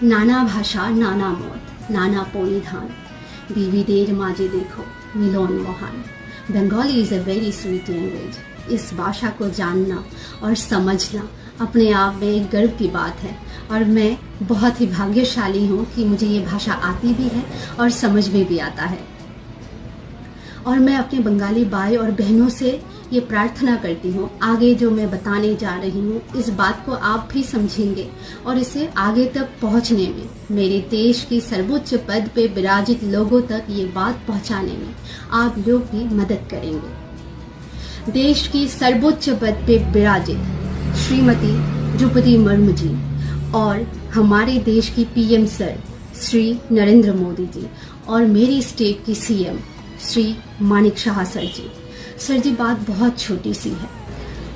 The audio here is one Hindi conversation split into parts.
नाना भाषा नाना मौत नाना परिधान विविधेर माझे देखो मिलन महान। Bengali is a very sweet language. इस भाषा को जानना और समझना अपने आप में एक गर्व की बात है और मैं बहुत ही भाग्यशाली हूँ कि मुझे ये भाषा आती भी है और समझ में भी आता है। और मैं अपने बंगाली भाई और बहनों से ये प्रार्थना करती हूँ, आगे जो मैं बताने जा रही हूँ इस बात को आप भी समझेंगे और इसे आगे तक पहुँचने में, मेरे देश की सर्वोच्च पद पे विराजित लोगों तक ये बात पहुँचाने में आप लोग भी मदद करेंगे। देश की सर्वोच्च पद पे विराजित श्रीमती द्रौपदी मुर्मू जी और हमारे देश की पीएम सर श्री नरेंद्र मोदी जी और मेरी स्टेट की सीएम श्री मानिक शाह सर जी। सर जी, बात बहुत छोटी सी है।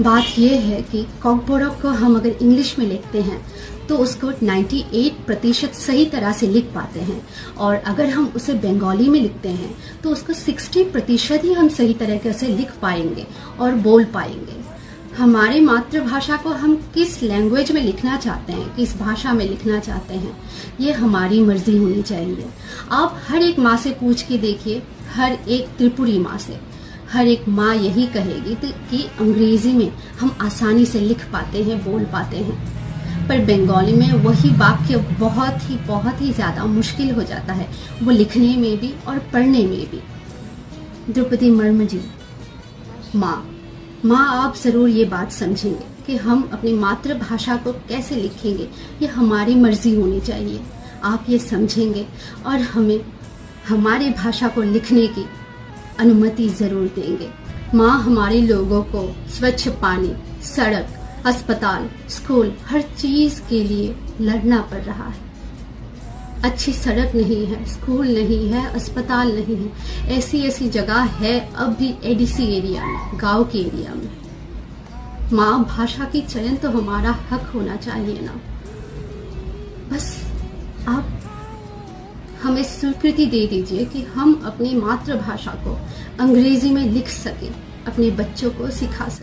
बात यह है कि कॉकबोरक को हम अगर इंग्लिश में लिखते हैं तो उसको 98% सही तरह से लिख पाते हैं और अगर हम उसे बंगाली में लिखते हैं तो उसको 60% ही हम सही तरीके से लिख पाएंगे और बोल पाएंगे। हमारे मातृभाषा को हम किस लैंग्वेज में लिखना चाहते हैं, किस भाषा में लिखना चाहते हैं, ये हमारी मर्जी होनी चाहिए। आप हर एक माँ से पूछ के देखिए, हर एक त्रिपुरी माँ से, हर एक माँ यही कहेगी कि अंग्रेजी में हम आसानी से लिख पाते हैं, बोल पाते हैं, पर बंगाली में वही वाक्य बहुत ही ज्यादा मुश्किल हो जाता है, वो लिखने में भी और पढ़ने में भी। द्रौपदी मुर्मू जी, माँ आप जरूर ये बात समझेंगे कि हम अपनी मातृभाषा को कैसे लिखेंगे, ये हमारी मर्जी होनी चाहिए। आप ये समझेंगे और हमें हमारी भाषा को लिखने की अनुमति जरूर देंगे। माँ हमारे लोगों को स्वच्छ पानी, सड़क, अस्पताल, स्कूल, हर चीज के लिए लड़ना पड़ रहा है। अच्छी सड़क नहीं है, स्कूल नहीं है, अस्पताल नहीं है, ऐसी जगह है अब भी एडीसी एरिया में, गांव के एरिया में। माँ भाषा की चयन तो हमारा हक होना चाहिए ना। बस आप हमें स्वीकृति दे दीजिए कि हम अपनी मातृभाषा को अंग्रेजी में लिख सकें, अपने बच्चों को सिखा सकें।